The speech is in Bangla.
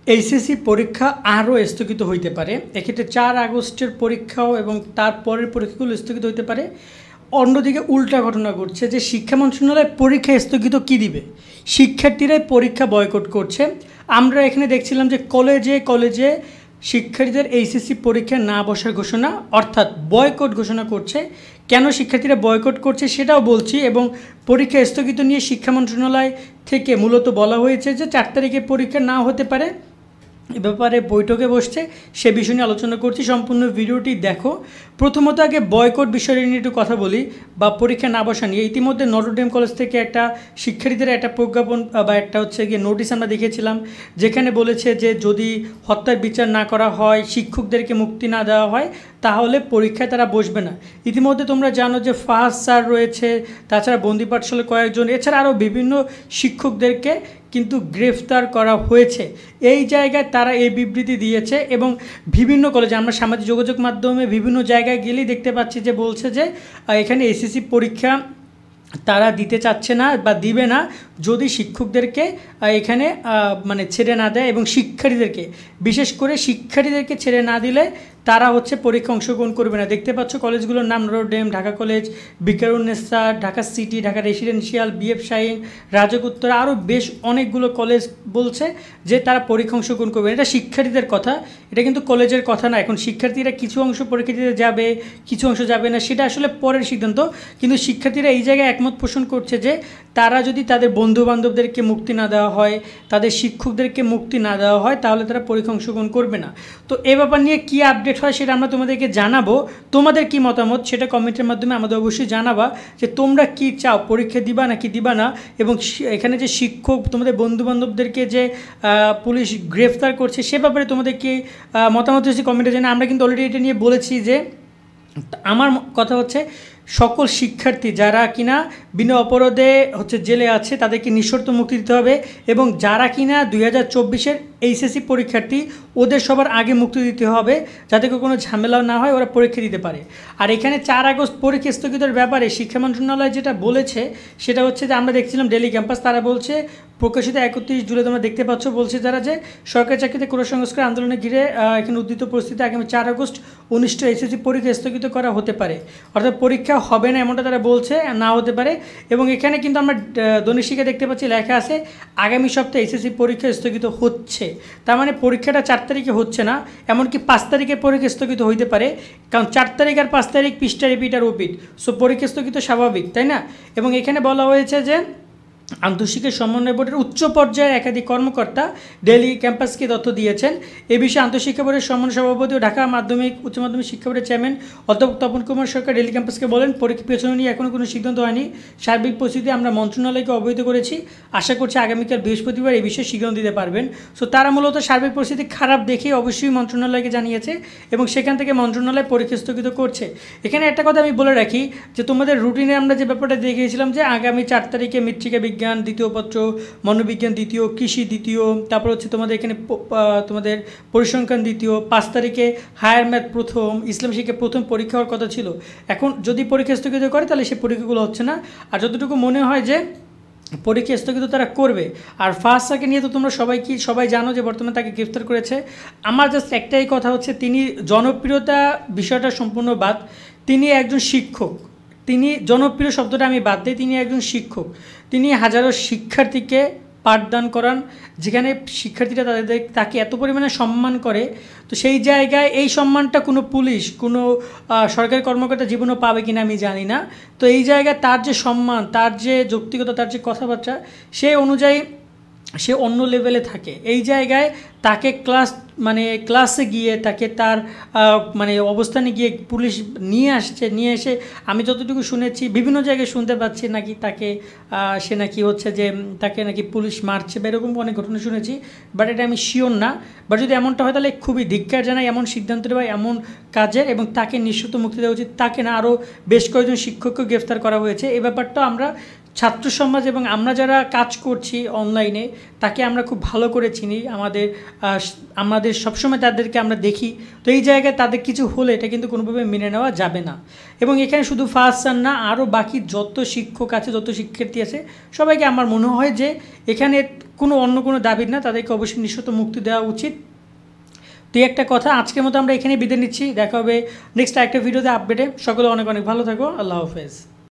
এইচএসসি পরীক্ষা আরও স্থগিত হইতে পারে। এক্ষেত্রে 4 আগস্টের পরীক্ষাও এবং তার পরের পরীক্ষাগুলো স্থগিত হইতে পারে। অন্যদিকে উল্টা ঘটনা ঘটছে যে শিক্ষা মন্ত্রণালয় পরীক্ষা স্থগিত কী দিবে, শিক্ষার্থীরাই পরীক্ষা বয়কট করছে। আমরা এখানে দেখছিলাম যে কলেজে কলেজে শিক্ষার্থীদের এইচএসসি পরীক্ষা না বসার ঘোষণা, অর্থাৎ বয়কট ঘোষণা করছে। কেন শিক্ষার্থীরা বয়কট করছে সেটাও বলছি, এবং পরীক্ষা স্থগিত নিয়ে শিক্ষা মন্ত্রণালয় থেকে মূলত বলা হয়েছে যে 4 তারিখে পরীক্ষা না হতে পারে। এ ব্যাপারে বৈঠকে বসছে, সে বিষয় নিয়ে আলোচনা করছি। সম্পূর্ণ ভিডিওটি দেখো। প্রথমত আগে বয়কট বিষয়টি নিয়ে একটু কথা বলি, বা পরীক্ষা না বসা নিয়ে। ইতিমধ্যে নটরডেম কলেজ থেকে একটা শিক্ষার্থীদের একটা প্রজ্ঞাপন বা একটা গিয়ে নোটিশ আমরা দেখেছিলাম, যেখানে বলেছে যে যদি হত্যার বিচার না করা হয়, শিক্ষকদেরকে মুক্তি না দেওয়া হয়, তাহলে পরীক্ষায় তারা বসবে না। ইতিমধ্যে তোমরা জানো যে ফাহাদ স্যার রয়েছে, তাছাড়া বন্দি পাঠশালার কয়েকজন, এছাড়া আরও বিভিন্ন শিক্ষকদেরকে কিন্তু গ্রেফতার করা হয়েছে। এই জায়গায় তারা এই বিবৃতি দিয়েছে, এবং বিভিন্ন কলেজে আমরা সামাজিক যোগাযোগ মাধ্যমে বিভিন্ন জায়গায় গেলেই দেখতে পাচ্ছি যে বলছে যে এখানে এসএসসি পরীক্ষা তারা দিতে চাচ্ছে না বা দিবে না যদি শিক্ষকদেরকে এখানে মানে ছেড়ে না দেয়, এবং শিক্ষার্থীদেরকে, বিশেষ করে শিক্ষার্থীদেরকে ছেড়ে না দিলে তারা পরীক্ষা অংশগ্রহণ করবে না। দেখতে পাচ্ছ কলেজগুলোর নাম Notre Dame, Dhaka college, Viqarunnisa, Dhaka city, Dhaka residential, BF Shaheen, Rajuk Uttara, আরও বেশ অনেকগুলো কলেজ বলছে যে তারা পরীক্ষা অংশগ্রহণ করবে। এটা শিক্ষার্থীদের কথা, এটা কিন্তু কলেজের কথা না। এখন শিক্ষার্থীরা কিছু অংশ পরীক্ষা দিতে যাবে, কিছু অংশ যাবে না, সেটা আসলে পরের সিদ্ধান্ত। কিন্তু শিক্ষার্থীরা এই জায়গায় একমত পোষণ করছে যে তারা যদি তাদের বন্ধুবান্ধবদেরকে মুক্তি না দেওয়া হয়, তাদের শিক্ষকদেরকে মুক্তি না দেওয়া হয়, তাহলে তারা পরীক্ষা অংশগ্রহণ করবে না। তো এ ব্যাপার নিয়ে কী আপডেট হয় সেটা আমরা তোমাদেরকে জানাবো। তোমাদের কি মতামত সেটা কমেন্টের মাধ্যমে আমাদের অবশ্যই জানাবা, যে তোমরা কি চাও, পরীক্ষা দিবা নাকি দিবা না। এবং এখানে যে শিক্ষক তোমাদের বন্ধুবান্ধবদেরকে যে পুলিশ গ্রেফতার করছে সে ব্যাপারে তোমাদের কি মতামত হচ্ছে কমেন্টে জানা। আমরা কিন্তু অলরেডি এটা নিয়ে বলেছি যে আমার কথা হচ্ছে সকল শিক্ষার্থী যারা কিনা বিনা অপরাধে জেলে আছে তাদেরকে নিঃশর্ত মুক্তি দিতে হবে, এবং যারা কিনা 2024-এর এইচএসসি পরীক্ষার্থী ওদের সবার আগে মুক্তি দিতে হবে, যাতে কোনো ঝামেলাও না হয়, ওরা পরীক্ষা দিতে পারে। আর এখানে 4 আগস্ট পরীক্ষা স্থগিতের ব্যাপারে শিক্ষা মন্ত্রণালয় যেটা বলেছে সেটা হচ্ছে যে আমরা দেখছিলাম ডেলি ক্যাম্পাস, তারা বলছে প্রকাশিত 31 জুলাই তোমরা দেখতে পাচ্ছ, বলছে তারা যে সরকারি চাকরিতে কোটা সংস্কার আন্দোলনে ঘিরে এখানে উদ্ধৃত পরিস্থিতি আগামী 4 আগস্ট অনুষ্ঠিত এইচএসসি পরীক্ষা স্থগিত করা হতে পারে, অর্থাৎ পরীক্ষা হবে না এমনটা তারা বলছে, না হতে পারে। এবং এখানে কিন্তু আমরা দৈনিক শিক্ষা দেখতে পাচ্ছি লেখা আছে আগামী সপ্তাহে এইচএসসি পরীক্ষা স্থগিত হচ্ছে। তার মানে পরীক্ষাটা 4 তারিখে হচ্ছে না, এমনকি 5 তারিখে পরীক্ষা স্থগিত হইতে পারে, কারণ 4 তারিখ আর 5 তারিখ পৃষ্ঠা রিপিট আর ওপিট, সো পরীক্ষা স্থগিত স্বাভাবিক, তাই না? এবং এখানে বলা হয়েছে যে আন্তঃশিক্ষা সমন্বয় বোর্ডের উচ্চ পর্যায়ের একাধিক কর্মকর্তা ডেলি ক্যাম্পাসকে তথ্য দিয়েছেন। এ বিষয়ে আন্তঃশিক্ষা বোর্ডের সমন্বয় সভাপতি ও ঢাকা মাধ্যমিক উচ্চ মাধ্যমিক শিক্ষা বোর্ডের চেয়ারম্যান অধ্যাপক তপন কুমার সরকার ডেলি ক্যাম্পাসকে বলেন, পরীক্ষা পেছনে নিয়ে এখনও কোনো সিদ্ধান্ত হয়নি। সার্বিক পরিস্থিতি আমরা মন্ত্রণালয়কে অবহিত করেছি, আশা করছি আগামীকাল বৃহস্পতিবার এই বিষয়ে সিদ্ধান্ত দিতে পারবেন। সো তারা মূলত সার্বিক পরিস্থিতি খারাপ দেখে অবশ্যই মন্ত্রণালয়কে জানিয়েছে, এবং সেখান থেকে মন্ত্রণালয় পরীক্ষা স্থগিত করছে। এখানে একটা কথা আমি বলে রাখি যে তোমাদের রুটিনে আমরা যে ব্যাপারটা দেখিয়েছিলাম যে আগামী 4 তারিখে মৃত্তিকা বিজ্ঞান দ্বিতীয় পত্র, মনোবিজ্ঞান দ্বিতীয়, কৃষি দ্বিতীয়, তারপর তোমাদের এখানে তোমাদের পরিসংখ্যান দ্বিতীয়, 5 তারিখে হায়ার ম্যাথ প্রথম, ইসলাম শিক্ষা প্রথম পরীক্ষা হওয়ার কথা ছিল। এখন যদি পরীক্ষা স্থগিত করে তাহলে সেই পরীক্ষাগুলো হচ্ছে না। আর যতটুকু মনে হয় যে পরীক্ষা স্থগিত তারা করবে। আর ফাহাদ স্যারকে নিয়ে তো তোমরা সবাই জানো যে বর্তমানে তাকে গ্রেফতার করেছে। আমার জাস্ট একটাই কথা হচ্ছে, তিনি জনপ্রিয়তা বিষয়টা সম্পূর্ণ বাদ, তিনি একজন শিক্ষক, তিনি জনপ্রিয় শব্দটা আমি বাদ দিই, তিনি একজন শিক্ষক, তিনি হাজারো শিক্ষার্থীকে পাঠদান করান, যেখানে শিক্ষার্থীরা তাকে এত পরিমাণে সম্মান করে। তো সেই জায়গায় এই সম্মানটা কোনো পুলিশ, কোনো সরকারি কর্মকর্তা জীবনও পাবে কিনা আমি জানি না। তো এই জায়গায় তার যে সম্মান, তার যে যৌক্তিকতা, তার যে কথাবার্তা, সেই অনুযায়ী সে অন্য লেভেলে থাকে। এই জায়গায় তাকে ক্লাসে গিয়ে তাকে তার অবস্থানে গিয়ে পুলিশ নিয়ে এসে আমি যতটুকু শুনেছি, বিভিন্ন জায়গায় শুনতে পাচ্ছি নাকি তাকে সে নাকি যে তাকে নাকি পুলিশ মারছে বা এরকম অনেক ঘটনা শুনেছি, বাট এটা আমি শিওর না। বাট যদি এমনটা হয় তাহলে খুবই ধিক্কার জানাই এমন সিদ্ধান্তের বা এমন কাজের, এবং তাকে নিঃশর্ত মুক্তি দেওয়া উচিত। তাকে না, আরও বেশ কয়েকজন শিক্ষককে গ্রেফতার করা হয়েছে। এই ব্যাপারটা আমরা ছাত্র সমাজ এবং আমরা যারা কাজ করছি অনলাইনে তাকে আমরা খুব ভালো করে চিনি, আমাদের সবসময় তাদেরকে আমরা দেখি। তো এই জায়গায় তাদের কিছু হলে এটা কিন্তু কোনোভাবে মেনে নেওয়া যাবে না। এবং এখানে শুধু ফার্স্ট স্যার না, আরও বাকি যত শিক্ষক আছে, যত শিক্ষার্থী আছে, সবাইকে আমার মনে হয় যে এখানে অন্য কোনো দাবি না, তাদেরকে অবশ্যই নিঃশর্ত মুক্তি দেওয়া উচিত। তো একটা কথা, আজকের মতো আমরা এখানেই বিদায় নিচ্ছি। দেখা হবে নেক্সট একটা ভিডিওতে আপডেটে। সকলে অনেক অনেক ভালো থাকো। আল্লাহ হাফেজ।